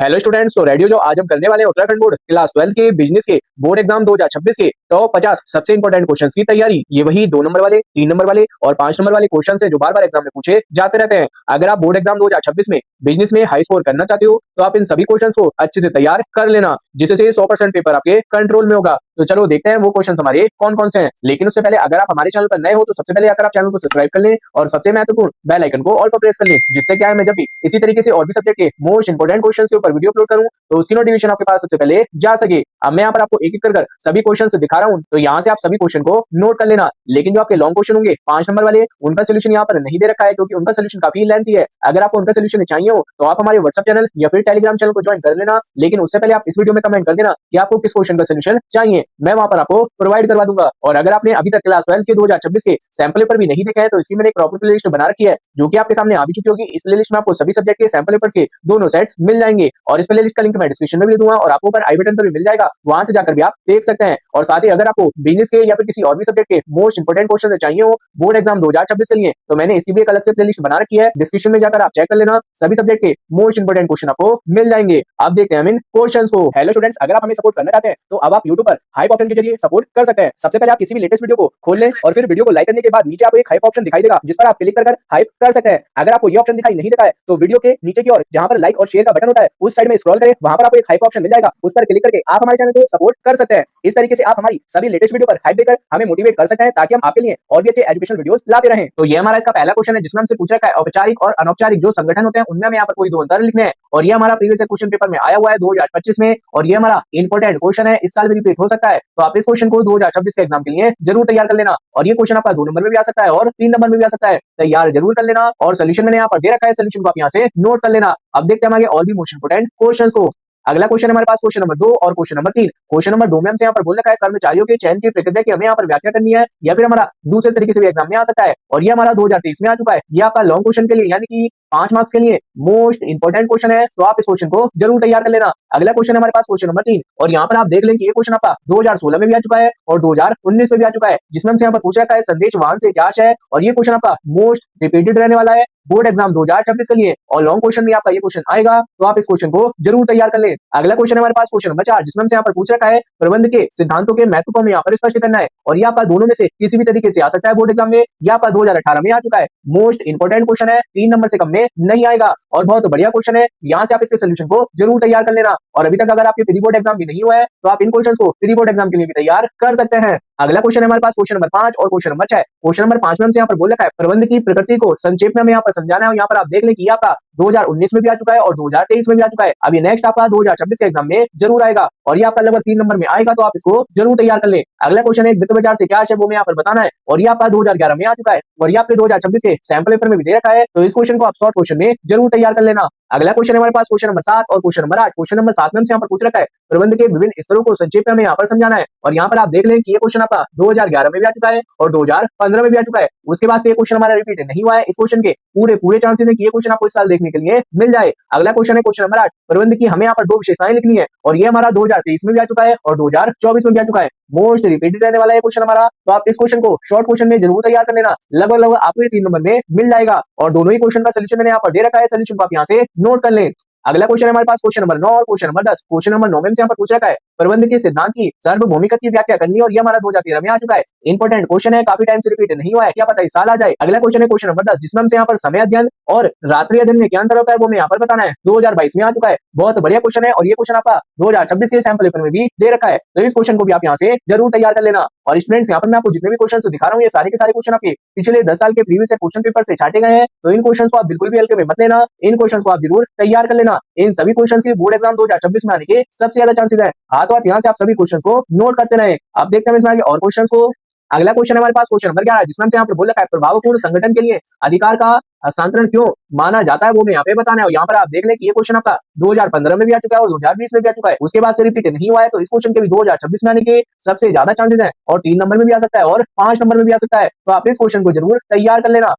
Hello students, तो radio जो आज हम करने वाले हैं उत्तराखंड बोर्ड क्लास 12 के बिजनेस के बोर्ड एग्जाम 2026 के टॉप 50 सबसे इंपॉर्टेंट क्वेश्चंस की तैयारी। ये वही 2 नंबर वाले, 3 नंबर वाले और 5 नंबर वाले क्वेश्चंस है जो बार बार एग्जाम में पूछे जाते रहते हैं। अगर आप बोर्ड एग्जाम 2026 में बिजनेस में हाई स्कोर करना चाहते हो तो आप इन सभी क्वेश्चंस को अच्छे से तैयार कर लेना, जिससे 100% पेपर आपके कंट्रोल में होगा। तो चलो देखते हैं वो क्वेश्चन हमारे कौन कौन से हैं। लेकिन उससे पहले अगर आप हमारे चैनल पर नए हो तो सबसे पहले अगर आप चैनल को सब्सक्राइब कर लें और सबसे महत्वपूर्ण बेल आइकन को ऑल पर प्रेस कर लें, जिससे क्या है मैं जब भी इसी तरीके से और भी सब्जेक्ट के मोस्ट इंपोर्टेंट क्वेश्चन के ऊपर वीडियो अपलोड करूं तो उसकी नोटिफिकेशन आपके पास सबसे पहले जा सके। अब मैं यहाँ पर आपको एक एक कर सभी क्वेश्चन दिखा रहा हूँ, तो यहाँ से आप सभी क्वेश्चन को नोट कर लेना। लेकिन जो आपके लॉन्ग क्वेश्चन होंगे 5 नंबर वाले, उनका सोल्यूशन यहाँ पर नहीं दे रखा है क्योंकि उनका सोल्यूशन काफी लेंथी है। अगर आपको उनका सोल्यूशन चाहिए हो तो आप हमारे व्हाट्सएप चैनल या फिर टेलीग्राम चैनल को ज्वाइन कर लेना। लेकिन उससे पहले आप इस वीडियो में कमेंट कर देना कि आपको किस क्वेश्चन का सोल्यूशन चाहिए, मैं वहां पर आपको प्रोवाइड करवा दूंगा। और अगर आपने अभी तक क्लास 12 के 2026 के सैंपल पेपर भी नहीं देखा है तो इसकी मैंने एक प्रॉपर प्लेलिस्ट बना रखी है जो कि आपके सामने आ भी चुकी होगी। इस प्लेलिस्ट में आपको सभी सब्जेक्ट के सैंपल पेपर्स के दोनों सेट्स मिल जाएंगे और इस प्लेलिस्ट का लिंक मैं डिस्क्रिप्शन में भी दे दूंगा और आपको ऊपर आई बटन पर भी मिल जाएगा, वहां से जाकर भी आप देख सकते हैं। और साथ ही अगर आपको बिजनेस के या फिर किसी और भी सब्जेक्ट के मोस्ट इंपोर्टेंट क्वेश्चन चाहिए हो बोर्ड एग्जाम 2026 के लिए तो मैंने इसकी भी एक अलग से प्लेलिस्ट बना रखी है, डिस्क्रिप्शन में जाकर आप चेक कर लेना। सभी सब्जेक्ट के मोस्ट इंपोर्टेंट क्वेश्चन आपको मिल जाएंगे। आप देखते हैं इन क्वेश्चंस को। हेलो स्टूडेंट्स, अगर आप हमें सपोर्ट करना चाहते हैं तो अब आप YouTube पर हाइप ऑप्शन के जरिए सपोर्ट कर सकते हैं। सबसे पहले आप किसी भी लेटेस्ट वीडियो को खोल लें और फिर वीडियो को लाइक करने के बाद नीचे आपको एक हाइप ऑप्शन दिखाई देगा जिस पर आप क्लिक कर हाइप कर सकते हैं। अगर आपको ये ऑप्शन दिखाई नहीं देता है तो वीडियो के नीचे की ओर जहां पर लाइक और शेयर का बटन होता है उस साइड में स्क्रॉल करें, वहां पर आपको एक हाइप ऑप्शन मिल जाएगा, उस पर क्लिक करके आप हमारे चैनल को सपोर्ट कर सकते हैं। इस तरीके से आप हमारी सभी लेटेस्ट वीडियो पर हाइप देकर हमें मोटिवेट कर सकते हैं ताकि हम आपके लिए और भी अच्छे एजुकेशनल वीडियोस लाते रहें। तो ये हमारा इसका पहला क्वेश्चन है जिसमें हमसे पूछ रखा है औपचारिक और अनौपचारिक जो संगठन होते हैं उनमें हमें यहाँ पर कोई दो अंतर लिखने हैं। और ये हमारा प्रीवियस क्वेश्चन पेपर में आया हुआ है 2025 में और ये हमारा इंपॉर्टेंट क्वेश्चन है, इस साल भी रिपीट हो सकता है। तो आप इस क्वेश्चन को 2026 के एग्जाम के लिए जरूर तैयार कर लेना। और ये क्वेश्चन आपका 2 नंबर में भी आ सकता है और 3 नंबर में भी आ सकता है, तैयार जरूर कर लेना। और सोल्यूशन मैंने यहाँ पर दे रखा है, सोल्यूशन को आप यहाँ से नोट कर लेना। अब देखते हैं हमारे और भी मोस्ट इंपोर्टेंट क्वेश्चन को। अगला क्वेश्चन हमारे पास क्वेश्चन नंबर 2 और क्वेश्चन नंबर 3। क्वेश्चन नंबर 2 में हमसे यहाँ पर बोल रखा है कर्मचारियों के चयन की प्रक्रिया की हमें यहाँ पर व्याख्या करनी है, या फिर हमारा दूसरे तरीके से भी एग्जाम में आ सकता है। और ये हमारा 2023 में आ चुका है। ये आपका लॉन्ग क्वेश्चन के लिए यानी कि 5 मार्क्स के लिए मोस्ट इंपोर्टेंट क्वेश्चन है, तो आप इस क्वेश्चन को जरूर तैयार कर लेना। अगला क्वेश्चन हमारे पास क्वेश्चन नंबर 3 और यहाँ पर आप देख लें कि ये क्वेश्चन आपका 2016 में भी आ चुका है और 2019 में भी आ चुका है, जिसमें हमसे यहाँ पर पूछ रखा है संदेश वाहन से क्या है। और ये क्वेश्चन आपका मोस्ट रिपीटेड रहने वाला है बोर्ड एग्जाम 2026 के लिए और लॉन्ग क्वेश्चन में आपका ये क्वेश्चन आएगा, तो आप इस क्वेश्चन को जरूर तैयार कर लें। अगला क्वेश्चन हमारे पास क्वेश्चन नंबर 4 जिसमें हमसे यहाँ पर पूछ रखा है प्रबंध के सिद्धांतों के महत्व को हमें यहाँ पर स्पष्ट करना है। और ये आपका दोनों में से किसी भी तरीके से आ सकता है बोर्ड एग्जाम में, या आपका 2018 में आ चुका है। मोस्ट इंपोर्टेंट क्वेश्चन है, 3 नंबर से कम में नहीं आएगा और बहुत बढ़िया क्वेश्चन है। यहाँ से आप इसके सोल्यूशन को जरूर तैयार कर लेना। और अभी तक अगर आपके प्री बोर्ड एग्जाम भी नहीं हुआ है तो आप इन क्वेश्चन को प्री बोर्ड एग्जाम के लिए भी तैयार कर सकते हैं। अगला क्वेश्चन हमारे पास क्वेश्चन नंबर 5 और क्वेश्चन नंबर 6। क्वेश्चन नंबर 5 में हमसे यहाँ पर बोल रखा है प्रबंध की प्रकृति को संक्षेप में हमें यहाँ पर समझाना है। यहाँ पर आप देख लें कि आपका 2019 में भी आ चुका है और 2023 में भी आ चुका है। अब ये नेक्स्ट आपका 2026 के एग्जाम में जरूर आएगा और ये आपका लगभग 3 नंबर में आएगा, तो आप इसको जरूर तैयार कर लें। अगला क्वेश्चन है वित्त बाजार से क्या है वो मैं यहाँ पर बताना है और ये आपका 2011 में आ चुका है और ये आपके 2026 के सैंपल पेपर में भी दे रखा है, तो इस क्वेश्चन को आप शॉर्ट क्वेश्चन में जरूर तैयार कर लेना। अगला क्वेश्चन हमारे पास क्वेश्चन नंबर 7 और क्वेश्चन नंबर 8। क्वेश्चन नंबर 7 में हमसे यहाँ पर पूछ रखा है प्रबंध के विभिन्न स्तरों को संक्षेप में हमें यहाँ पर समझाना है। और यहाँ पर आप देख लें कि ये क्वेश्चन आपका 2011 में भी आ चुका है और 2015 में भी आ चुका है। उसके बाद से ये क्वेश्चन हमारा रिपीट नहीं हुआ है। इस क्वेश्चन के पूरे चांसेस है कि ये क्वेश्चन आपको इस साल देखने के लिए मिल जाए। अगला क्वेश्चन है क्वेश्चन नंबर 8। प्रबंध की हमें यहाँ पर 2 विशेषताएं लिखनी है और ये हमारा 2023 में भी आ चुका है और 2024 में भी आ चुका है। मोस्ट रिपीटेड रहने वाला है क्वेश्चन हमारा, तो आप इस क्वेश्चन को शॉर्ट क्वेश्चन में जरूर तैयार कर लेना। लगभग आपको ये 3 नंबर में मिल जाएगा और दोनों ही क्वेश्चन का सोल्यूशन मैंने यहाँ पर दे रखा है, सोल्यूशन को आप यहाँ से नोट कर लें। अगला क्वेश्चन हमारे पास क्वेश्चन नंबर 9 और क्वेश्चन नंबर 10। क्वेश्चन नंबर 9 में से यहाँ पर पूछ रखा है प्रबंध के सिद्धांत की सार्वभौमिकता की व्याख्या करनी और ये हमारा 2013 में आ चुका है। इंपॉर्टेंट क्वेश्चन है, काफी टाइम से रिपीट नहीं हुआ है, क्या पता इस साल आ जाए। अगला क्वेश्चन है क्वेश्चन नंबर 10 जिसमें हमसे यहाँ पर समय अध्ययन और रात्रि अध्ययन में क्या अंतर होता है वो मैं यहाँ पर बताना है। 2022 में आ चुका है, बहुत बढ़िया क्वेश्चन है और ये क्वेश्चन आपका 2026 के सैंपल पेपर में भी दे रखा है, तो इस क्वेश्चन को भी आप यहाँ से जरूर तैयार कर लेना। और स्टूडेंट्स यहाँ पर मैं आपको जितने भी क्वेश्चन दिखा रहा हूँ ये सारे के सारे क्वेश्चन आपके पिछले 10 साल के प्रीवियस क्वेश्चन पेपर से छाटे गए हैं, तो इन क्वेश्चन को आप बिल्कुल भी हल्के में मत लेना, इन क्वेश्चन को आप जरूर तैयार कर लेना। इन सभी क्वेश्चन की बोर्ड एग्जाम 2026 में आने के सबसे ज्यादा चांसेस है। हाँ, तो आप यहाँ से आप सभी क्वेश्चन को नोट करते रहे। आप देखते हैं इसमें आगे और क्वेश्चन को। अगला क्वेश्चन हमारे पास क्वेश्चन नंबर 11 जिसमें हमसे यहाँ पर बोल रखा है प्रभावपूर्ण संगठन के लिए अधिकार का हस्तांतरण क्यों माना जाता है वो मैं यहाँ पे बताना है। और यहाँ पर आप देख लें कि ये क्वेश्चन आपका 2015 में भी आ चुका है और 2020 में भी आ चुका है, उसके बाद से रिपीट नहीं हुआ है, तो इस क्वेश्चन के भी 2026 में आने के सबसे ज्यादा चांसेस है और 3 नंबर में भी आ सकता है और 5 नंबर में भी आ सकता है, तो आप इस क्वेश्चन को जरूर तैयार कर लेना।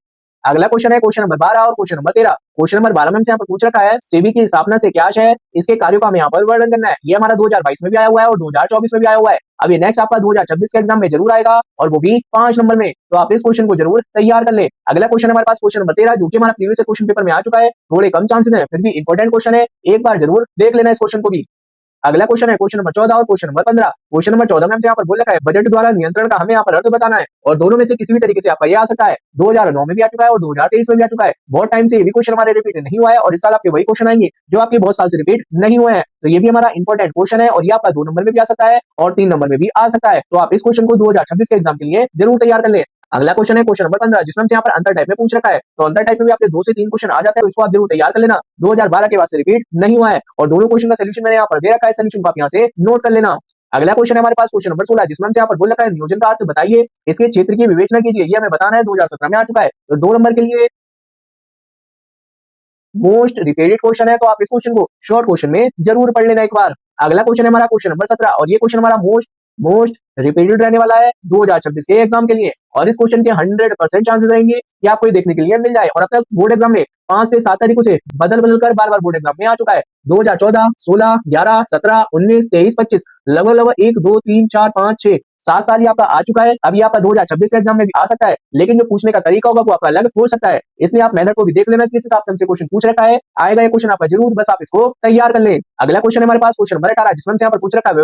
अगला क्वेश्चन है क्वेश्चन नंबर 12 और क्वेश्चन नंबर 13। क्वेश्चन नंबर 12 में हमसे यहाँ पर पूछ रखा है सेबी की स्थापना से क्या है, इसके कार्यों का हमें यहाँ पर वर्णन करना है। ये हमारा 2022 में भी आया हुआ है और 2024 में भी आया हुआ है। अब ये नेक्स्ट आपका 2026 के एग्जाम में जरूर आएगा और वो भी 5 नंबर में। तो आप इस क्वेश्चन को जरूर तैयार कर ले। अगला क्वेश्चन हमारे पास क्वेश्चन नंबर 13 जो कि हमारा प्रीवियस क्वेश्चन पेपर में आ चुका है। थोड़े कम चांसेस है फिर भी इंपॉर्टेंट क्वेश्चन है, एक बार जरूर देख लेना इस क्वेश्चन को भी। अगला क्वेश्चन है क्वेश्चन नंबर 14 और क्वेश्चन नंबर 15। क्वेश्चन नंबर 14 में हमसे यहाँ पर बोल रखा है बजट द्वारा नियंत्रण का हमें यहाँ पर अर्थ बताना है और दोनों में से किसी भी तरीके से आपका ये आ सकता है। 2009 में भी आ चुका है और 2023 में भी आ चुका है। बहुत टाइम से ये भी क्वेश्चन हमारे रिपीट नहीं हुआ है और इस साल आपके वही क्वेश्चन आएंगे जो आपके बहुत साल से रिपीट नहीं हुए हैं। तो ये भी हमारा इंपॉर्टेंट क्वेश्चन है और ये आपका 2 नंबर में भी आ सकता है और 3 नंबर में भी आ सकता है। तो आप इस क्वेश्चन को 2026 के एग्जाम के लिए जरूर तैयार कर ले। अगला क्वेश्चन है क्वेश्चन नंबर 15 जिसमें हमसे यहाँ पर अंतर टाइप में पूछ रखा है। तो अंतर टाइप में भी आपके 2 से 3 क्वेश्चन आ जाते हैं, तो इसको आप जरूर तैयार कर लेना। 2012 के बाद से रिपीट नहीं हुआ है और दोनों क्वेश्चन का सॉल्यूशन मैंने यहाँ पर दे रखा है, सॉल्यूशन को आप यहाँ से नोट कर लेना। अगला क्वेश्चन है हमारे पास क्वेश्चन नंबर 16 जिसमें हमसे यहाँ पर बोल रखा है नियोजन का अर्थ बताइए, इसके क्षेत्र की विवेचना कीजिए। ये हमें बताना है, 2017 में आ चुका है। तो 2 नंबर के लिए मोस्ट रिपीटेड क्वेश्चन है, तो आप इस क्वेश्चन को शॉर्ट क्वेश्चन में जरूर पढ़ लेना एक बार। अगला क्वेश्चन है हमारा क्वेश्चन नंबर 17 और ये क्वेश्चन हमारा मोस्ट रिपीटेड रहने वाला है 2026 के एग्जाम के लिए और इस क्वेश्चन के 100% चांसेस रहेंगे कि आपको ये देखने के लिए मिल जाए। और अब तक बोर्ड एग्जाम में 5 से 7 तरीकों से बदल कर बार बोर्ड एग्जाम में आ चुका है। 2014, 16, 11, 17, 19, 23, 25 लगभग 1, 2, 3, 4, 5, 6, 7 साल ये आपका आ चुका है। अभी आपका 2026 एग्जाम में भी आ सकता है, लेकिन जो पूछने का तरीका होगा वो आपका अलग हो सकता है। इसलिए आप मेथड को भी देख लेना किस हिसाब से हमसे क्वेश्चन पूछ रखा है। आएगा ये क्वेश्चन आपका जरूर, बस आप इसको तैयार कर ले। अगला क्वेश्चन हमारे पास क्वेश्चन नंबर 18 जिसमें हमसे यहाँ पर पूछ रखा है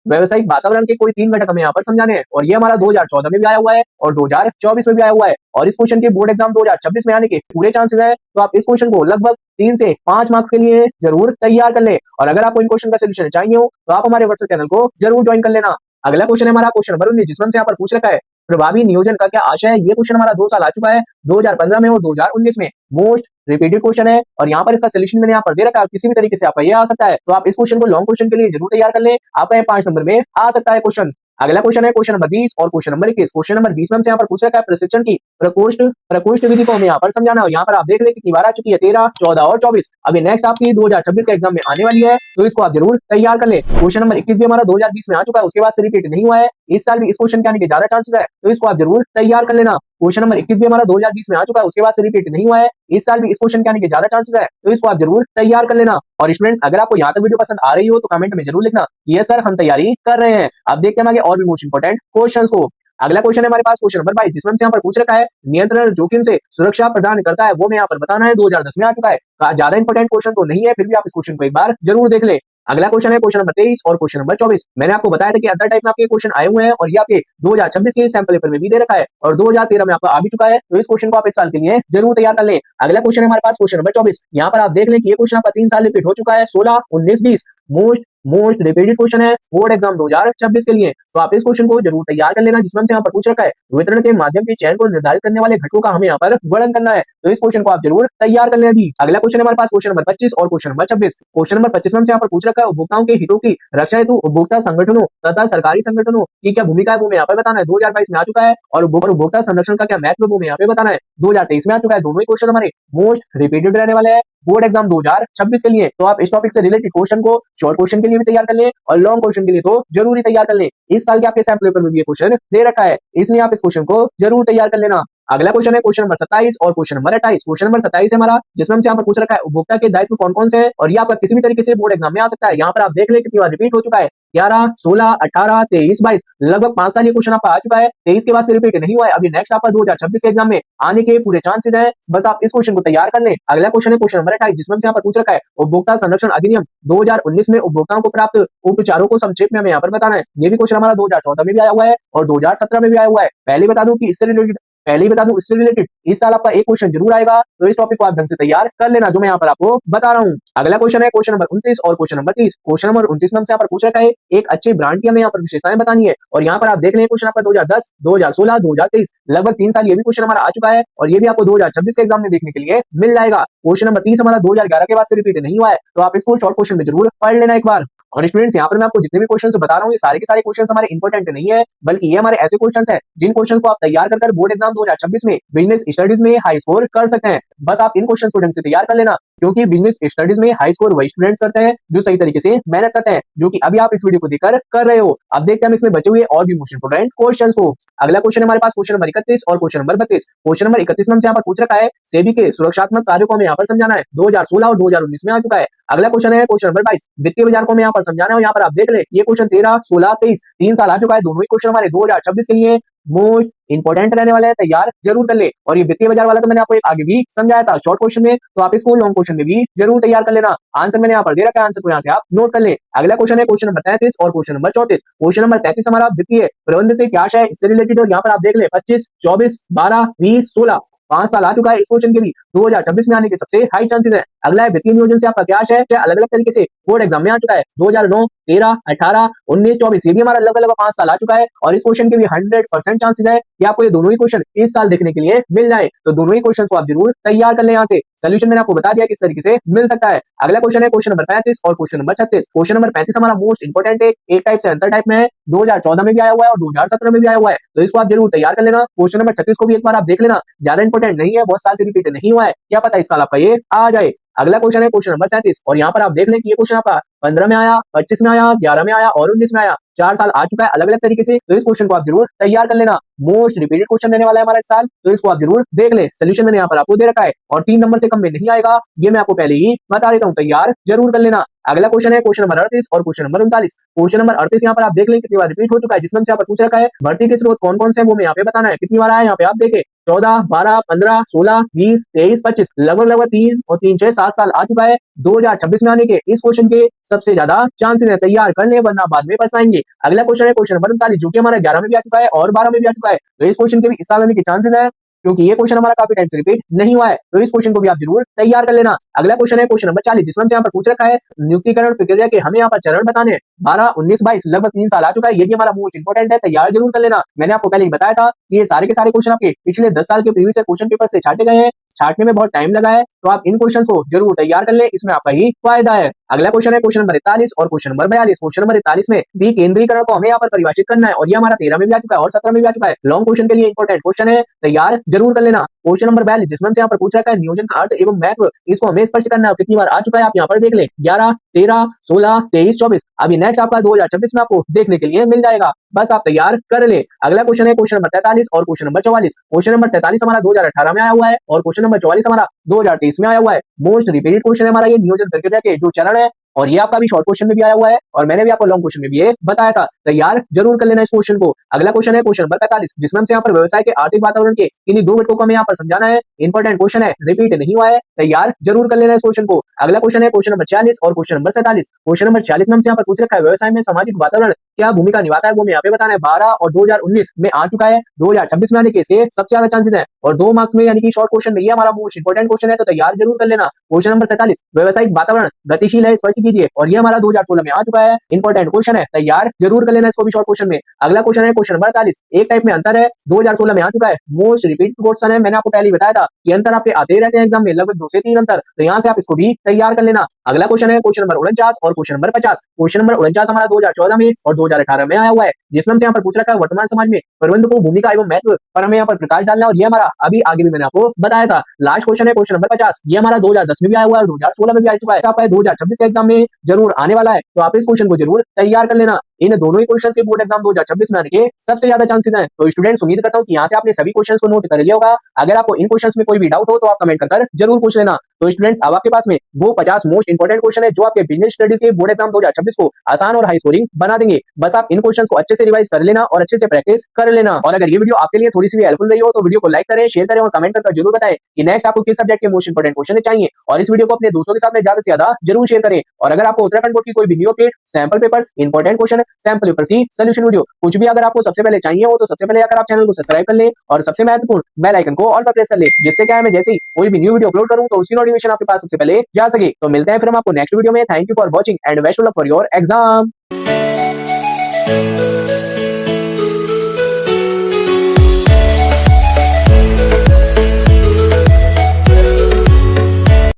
व्यवसायिक वातावरण के कोई 3 घटक हमें यहाँ पर समझाने हैं और ये हमारा 2014 में भी आया हुआ है और 2024 में भी आया हुआ है और इस क्वेश्चन के बोर्ड एग्जाम 2026 में आने के पूरे चांसेस है। तो आप इस क्वेश्चन को लगभग 3 से 5 मार्क्स के लिए जरूर तैयार कर ले और अगर आपको इन क्वेश्चन का सोल्यूशन चाहिए हो तो आप हमारे व्हाट्सएप चैनल को जरूर ज्वाइन कर लेना। अगला क्वेश्चन है हमारा क्वेश्चन नंबर 19 जिसमें से यहाँ पर पूछ रखा है प्रभावी नियोजन का क्या आशय है। ये क्वेश्चन हमारा 2 साल आ चुका है, 2015 में और 2019 में। मोस्ट रिपीटेड क्वेश्चन है और यहाँ पर इसका सोल्यूशन मैंने यहाँ पर दे रखा है, किसी भी तरीके से आपका ये आ सकता है। तो आप इस क्वेश्चन को लॉन्ग क्वेश्चन के लिए जरूर तैयार कर ले, आपका ये 5 नंबर में आ सकता है क्वेश्चन। अगला क्वेश्चन है क्वेश्चन नंबर 20 और क्वेश्चन नंबर 21। क्वेश्चन नंबर 20 में हमसे यहाँ पर पूछ रखा है प्रशिक्षण की प्रकोष्ठ विधि को हमें यहाँ पर समझाना है। यहाँ पर आप देख ले कितनी बार आ चुकी है, 13, 14 और 24। अभी नेक्स्ट आपकी 2026 के एग्जाम में आने वाली है, तो इसको आप जरूर तैयार कर ले। क्वेश्चन नंबर 21 भी हमारा 2020 में आ चुका है, उसके बाद से रिपीट नहीं हुआ है। इस साल भी इस क्वेश्चन के आने के ज्यादा चांसेस है, तो इसको आप जरूर तैयार कर लेना। क्वेश्चन नंबर 21 भी हमारा 2020 में आ चुका है, उसके बाद से रिपीट नहीं हुआ है। इस साल भी इस क्वेश्चन के आने के ज्यादा चांसेस है, तो इसको आप जरूर तैयार कर लेना। और स्टूडेंट्स अगर आपको यहाँ तक वीडियो पसंद आ रही हो तो कमेंट में जरूर लिखना ये सर हम तैयारी कर रहे हैं। अब देखते हैं आगे और भी मोस्ट इंपोर्टेंट क्वेश्चंस को। अगला क्वेश्चन है हमारे पास क्वेश्चन नंबर 22 जिसमें हमसे यहाँ पर पूछ रखा है नियंत्रण जोखिम से सुरक्षा प्रदान करता है, वो मैं यहाँ पर बताना है, 2010 में आ चुका है। ज्यादा इंपोर्टेंट क्वेश्चन तो नहीं है, फिर भी आप इस क्वेश्चन को एक बार जरूर देख ले। अगला क्वेश्चन है क्वेश्चन नंबर 23 और क्वेश्चन नंबर 24। मैंने आपको बताया था कि अदर टाइप में आपके क्वेश्चन आए हुए हैं और ये आपके 2026 के सैंपल पेपर में भी दे रखा है और 2013 में आपका आ भी चुका है, तो इस क्वेश्चन को आप इस साल के लिए जरूर तैयार कर ले। अगला क्वेश्चन है हमारे पास क्वेश्चन नंबर 24। यहाँ पर आप देख लें कि ये क्वेश्चन आपका 3 साल रिपीट हो चुका है, 16, 19, 20 मोस्ट रिपीटेड क्वेश्चन है बोर्ड एग्जाम 2026 के लिए। तो आप इस क्वेश्चन को जरूर तैयार कर लेना जिसमें हमसे यहाँ पर पूछ रखा है वितरण के माध्यम के चयन को निर्धारित करने वाले घटकों का हमें यहाँ पर वर्णन करना है, तो इस क्वेश्चन को आप जरूर तैयार कर लें अभी। अगला क्वेश्चन है हमारे पास क्वेश्चन नंबर 25 और क्वेश्चन नंबर 26। क्वेश्चन नंबर 25 में हमसे यहाँ पर पूछ रखा है उपभोक्ताओं के हितों की रक्षा हेतु उपभोक्ता संगठनों तथा सरकारी संगठनों की क्या भूमिका है वो मैं यहाँ पर बताना है, 2022 में आ चुका है। और उपभोक्ता संरक्षण का क्या महत्व है वो मैं यहाँ पे बताना है, 2023 में आ चुका है। दोनों ही क्वेश्चन हमारे मोस्ट रिपीटेड रहने वाले हैं बोर्ड एग्जाम 2026 के लिए। तो आप इस टॉपिक से रिलेटेड क्वेश्चन को शॉर्ट क्वेश्चन के लिए भी तैयार कर लें और लॉन्ग क्वेश्चन के लिए तो जरूर ही तैयार कर लें। इस साल के आपके सैंपल पेपर में भी ये क्वेश्चन दे रखा है, इसलिए आप इस क्वेश्चन को जरूर तैयार कर लेना। अगला क्वेश्चन है क्वेश्चन नंबर 27 और क्वेश्चन नंबर 28। क्वेश्चन नंबर 27 है हमारा जिसमें हमसे यहाँ पर पूछ रखा है उपभोक्ता के दायित्व कौन कौन से है और ये आपका किसी भी तरीके से बोर्ड एग्जाम में आ सकता है। यहाँ पर आप देख ले कितनी बार रिपीट हो चुका है, 11, 16, 18, 23, 22 लगभग 5 साल ये क्वेश्चन आपका आ चुका है। 23 के बाद से रिपीट नहीं हुआ है। अभी नेक्स्ट आपका 2026 के एग्जाम में आने के पूरे चांसेस है, बस आप इस क्वेश्चन को तैयार कर लें। अगला क्वेश्चन है क्वेश्चन नंबर 28 जिसमें हमसे यहाँ पर पूछ रखा है उपभोक्ता संरक्षण अधिनियम 2019 में उपभोक्ताओं को प्राप्त उपचारों को संक्षेप में हमें यहाँ पर बताना है। ये भी क्वेश्चन हमारा 2014 में भी आया हुआ है और 2017 में भी आया हुआ है। पहले बता दूं इससे रिलेटेड इस साल आपका एक क्वेश्चन जरूर आएगा, तो इस टॉपिक को आप ढंग से तैयार कर लेना जो मैं यहाँ पर आपको बता रहा हूँ। अगला क्वेश्चन है क्वेश्चन नंबर 29 और क्वेश्चन नंबर 30। क्वेश्चन नंबर 29 में हमसे यहाँ पर पूछ रखा है एक अच्छे ब्रांड की हमें यहाँ पर विशेषताएं बतानी है और यहाँ पर आप देख रहे हैं क्वेश्चन आपका 2010, 2016, 2023 लगभग 3 साल ये भी क्वेश्चन हमारा आ चुका है और ये भी आपको 2026 के एग्जाम में देखने के लिए मिल जाएगा। क्वेश्चन नंबर 30 हमारा 2011 के बाद से रिपीट नहीं हुआ है, तो आप इसको शॉर्ट क्वेश्चन में जरूर पढ़ लेना एक बार। और स्टूडेंट्स यहाँ पर मैं आपको जितने भी क्वेश्चन बता रहा हूँ ये सारे के सारे क्वेश्चन हमारे इंपॉर्टेंट नहीं है, बल्कि ये हमारे ऐसे क्वेश्चन हैं जिन क्वेश्चन को आप तैयार कर बोर्ड एग्जाम 2026 में बिजनेस स्टडीज में हाई स्कोर कर सकते हैं। बस आप इन क्वेश्चन को ढंग से तैयार कर लेना, क्योंकि बिजनेस स्टडीज में हाई स्कोर वही स्टूडेंट्स करते हैं जो सही तरीके से मेहनत करते हैं, जो कि अभी आप इस वीडियो को देखकर कर रहे हो। अब देखते हैं हम इसमें बचे हुए और भी मोस्ट इंपोर्टेंट क्वेश्चंस को। अगला क्वेश्चन हमारे पास क्वेश्चन नंबर 31 और क्वेश्चन नंबर 32। क्वेश्चन नंबर 31 में हमसे यहाँ पर पूछ रखा है सेबी के सुरक्षात्मक कार्यों को हमें यहाँ पर समझाना है। 2016 और 2019 में आ चुका है। अगला क्वेश्चन है क्वेश्चन नंबर 22, वित्तीय बाजार को हमें यहाँ पर समझाना है और यहाँ पर आप देख ले ये क्वेश्चन 13, 16, 23 3 साल आ चुका है। दोनों ही क्वेश्चन हमारे 2026 के लिए मोस्ट इंपोर्टेंट रहने वाले हैं, तैयार जरूर कर ले। और ये वित्तीय बाजार वाला तो मैंने आपको एक आगे भी समझाया था शॉर्ट क्वेश्चन में, तो आप इसको लॉन्ग क्वेश्चन में भी जरूर तैयार कर लेना। आंसर मैंने यहाँ पर दे रखा है, आंसर को यहाँ से आप नोट कर ले। अगला क्वेश्चन है क्वेश्चन नंबर 33 और क्वेश्चन नंबर 34। क्वेश्चन नंबर 33 हमारा वित्तीय प्रबंध से क्या है इससे रिलेटेड, और यहाँ पर आप देख ले 25, 24, 12, 20, 16 5 साल आ चुका है। इस क्वेश्चन के भी 2026 में आने के सबसे हाई चांसेस है। अगला है वित्तीय नियोजन से आपका क्या है, अलग अलग तरीके से बोर्ड एग्जाम में आ चुका है। 2009, 13, 18, 19, 24 ये भी हमारा लगभग 5 साल आ चुका है। और इस क्वेश्चन के भी 100% चांसेस है कि आपको ये दोनों ही क्वेश्चन इस साल देखने के लिए मिल जाए। तो दोनों ही क्वेश्चन को आप जरूर तैयार कर ले। यहाँ से सोल्यूशन मैंने आपको बता दिया किस तरीके से मिल सकता है। अगला क्वेश्चन है क्वेश्चन नंबर 35 और क्वेश्चन नंबर 36। क्वेश्चन नंबर 35 हमारा मोस्ट इंपोर्टेंट है, एक टाइप से अंतर टाइप में है, 2014 में भी आया हुआ है और 2017 में भी आया हुआ है, तो इसको आप जरूर तैयार कर लेना। क्वेश्चन नंबर 36 को भी एक बार आप देख लेना, ज्यादा इंपोर्टेंट नहीं है, बहुत साल से रिपीट नहीं हुआ है, क्या पता इस साल आपका ये आ जाए। अगला क्वेश्चन है क्वेश्चन नंबर 37 और यहाँ पर आप देख लें कि ये क्वेश्चन आपका 15 में आया, 25 में आया, 11 में आया और 19 में आया, 4 साल आ चुका है अलग अलग तरीके से। तो इस क्वेश्चन को आप जरूर तैयार कर लेना, मोस्ट रिपीटेड क्वेश्चन रहने वाला है हमारा इस साल, तो इसको आप जरूर देख ले। सोल्यूशन मैंने यहाँ पर आपको दे रखा है और 3 नंबर से कम में नहीं आएगा, ये मैं आपको पहले ही बता देता हूँ, तैयार जरूर कर लेना। अगला क्वेश्चन है क्वेश्चन नंबर 38 और क्वेश्चन नंबर 39। क्वेश्चन नंबर 38 यहाँ पर आप देख लें कितनी बार रिपीट हो चुका है, जिसमें यहाँ पर पूछ रखा है भर्ती के स्रोत कौन कौन से हैं वो मैं यहाँ पे बताना है। कितनी बार आया यहाँ पे आप देखें 14, 12, 15, 16, 20, 23, 25 लगभग 3 और 3, 6, 7 साल आ चुका है। 2026 में आने के इस क्वेश्चन के सबसे ज्यादा चांसेस है, तैयार कर ले वरना बाद में पछताएंगे। अगला क्वेश्चन है क्वेश्चन नंबर 39 जो कि हमारा 11 में भी आ चुका है और 12 में भी आ चुका है, तो इस क्वेश्चन के भी इस साल आने के चांसेस है क्योंकि ये क्वेश्चन हमारा काफी टाइम से रिपीट नहीं हुआ है, तो इस क्वेश्चन को भी आप जरूर तैयार कर लेना। अगला क्वेश्चन है क्वेश्चन नंबर 40 जिसमें यहाँ पर पूछ रखा है नियुक्तिकरण प्रक्रिया के हमें यहाँ पर चरण बताने हैं। 12, 19, 22 लगभग 3 साल आ चुका है, ये भी हमारा मोस्ट इंपोर्टेंट है, तैयार जरूर कर लेना। मैंने आपको पहले ही बताया था कि ये सारे के सारे क्वेश्चन आपके पिछले 10 साल के प्रीवियस क्वेश्चन पेपर से छाटे गए हैं, छाटने में बहुत टाइम लगा है, तो आप इन क्वेश्चन को जरूर तैयार कर ले, इसमें आपका ही फायदा है। अगला क्वेश्चन है क्वेश्चन नंबर 41 और क्वेश्चन नंबर 42। क्वेश्चन नंबर 41 में भी केंद्रीकरण को हमें यहाँ पर परिभाषित करना है और ये हमारा 13 में भी आ चुका है और 17 में भी आ चुका है। लॉन्ग क्वेश्चन के लिए इंपॉर्टेंट क्वेश्चन है, तैयार जरूर कर लेना। क्वेश्चन नंबर 42 जिसमें यहाँ पर पूछ रखा है नियोजन का अर्थ एवं महत्व, इसको हमें स्पष्ट करना है। कितनी बार आ चुका है आप यहाँ पर देख ले 11, 13, 16, 23, 24 अभी नेक्स्ट आपका 2026 में आपको देखने के लिए मिल जाएगा, बस आप तैयार कर ले। अगला क्वेश्चन है क्वेश्चन नंबर 43 और क्वेश्चन नंबर 44। क्वेश्चन नंबर 43 हमारा 2018 में आया हुआ है और क्वेश्चन नंबर 44 हमारा 2023 में आया हुआ है। मोस्ट रिपीटेड क्वेश्चन है हमारा ये नियोजन प्रक्रिया के जो चरण है, और ये आपका भी शॉर्ट क्वेश्चन में भी आया हुआ है और मैंने भी आपको लॉन्ग क्वेश्चन में भी ये बताया था, तैयार जरूर कर लेना इस क्वेश्चन को। अगला क्वेश्चन है क्वेश्चन नंबर 45 जिसमें हमसे यहाँ पर व्यवसाय के आर्थिक वातावरण के इन्हीं 2 घटकों को हमें यहाँ पर समझाना है। इंपॉर्टेंट क्वेश्चन है, रिपीट नहीं हुआ है, तैयार जरूर कर लेना इस क्वेश्चन को। अगला क्वेश्चन है क्वेश्चन नंबर 46 और क्वेश्चन नंबर 47। क्वेश्चन नंबर 46 में हमसे यहाँ पर पूछ रखा है व्यवसाय में सामाजिक वातावरण क्या भूमिका निभाता है, वो मैं यहाँ पे बताना है। 12 और 2019 में आ चुका है, 2026 में आने के से सबसे ज्यादा चांसेस है और 2 मार्क्स में यानी कि शॉर्ट क्वेश्चन में ये हमारा मोस्ट इंपोर्टेंट क्वेश्चन है, तो तैयार जरूर कर लेना। क्वेश्चन नंबर 47 व्यवसायिक वातावरण गतिशील है स्पष्ट कीजिए, और ये हमारा 2016 में आ चुका है, इंपॉर्टेंट क्वेश्चन है, तैयार जरूर कर लेना इसको भी शॉर्ट क्वेश्चन में। अगला क्वेश्चन है क्वेश्चन नंबर 48 एक टाइप में अंतर है, 2016 में आ चुका है, मोस्ट रिपीट क्वेश्चन है, मैंने आपको पहले ही बताया था कि अंतर आपके आते रहते हैं एग्जाम में लगभग 2 से 3 अंतर, तो यहाँ से आप इसको भी तैयार कर लेना। अगला क्वेश्चन है क्वेश्चन नंबर 49 और क्वेश्चन नंबर 50। क्वेश्चन नंबर 49 हमारा 2014 में और 2018 में आया हुआ है, जिसमें हमसे यहाँ पर पूछ रखा है वर्तमान समाज में प्रबंध को भूमिका एवं महत्व पर हमें यहाँ पर प्रकाश डालना है, और ये हमारा अभी आगे भी मैंने आपको बताया था। लास्ट क्वेश्चन है क्वेश्चन नंबर 50, ये हमारा 2010 में भी आया हुआ है, 2016 में भी आ चुका है, आपका 2026 के एग्जाम में जरूर आने वाला है, तो आप इस क्वेश्चन को जरूर तैयार कर लेना। इन दोनों ही क्वेश्चन के बोर्ड एग्जाम 2026 में आने के सबसे ज्यादा चांसेस हैं, तो स्टूडेंट्स उम्मीद करता हूँ कि यहाँ से आपने सभी क्वेश्चंस को नोट कर लिया होगा। अगर आपको इन क्वेश्चंस में कोई भी डाउट हो तो आप कमेंट कर जरूर पूछ लेना। तो स्टूडेंट्स अब आपके पास में वो 50 मोस्ट इंपोर्टेंट क्वेश्चन है जो आपके बिजनेस स्टडीज के बोर्ड एग्जाम 2026 को आसान और हाई स्कोरिंग बना देंगे। बस आप इन क्वेश्चंस को अच्छे से रिवाइज कर लेना और अच्छे से प्रैक्टिस कर लेना। और अगर ये वीडियो आपके लिए थोड़ी सी भी हेल्पफुल रही हो तो वीडियो को लाइक करें, शेयर करें और कमेंट करके जरूर बताएं कि नेक्स्ट आपको किस सब्जेक्ट के मोस्ट इंपोर्टेंट क्वेश्चन चाहिए, और इस वीडियो को अपने दोस्तों के साथ में ज्यादा से ज्यादा जरूर शेयर करें। और अगर आपको उत्तराखंड बोर्ड की कोई भी new update, sample papers, important question, sample papers की सोल्यूशन वीडियो कुछ भी अगर आपको सबसे पहले चाहिए हो तो सबसे पहले अगर आप चैनल को सब्सक्राइब कर ले और सबसे महत्वपूर्ण बेल आइकन को ऑल पर प्रेस कर ले, जिससे क्या है मैं जैसे ही कोई भी न्यू वीडियो अपलोड करूं तो उसकी नोटिफिकेशन आपके पास सबसे पहले जा सके। तो मिलते हैं फिर हम आपको नेक्स्ट वीडियो में। Thank you for watching and best of luck for your exam.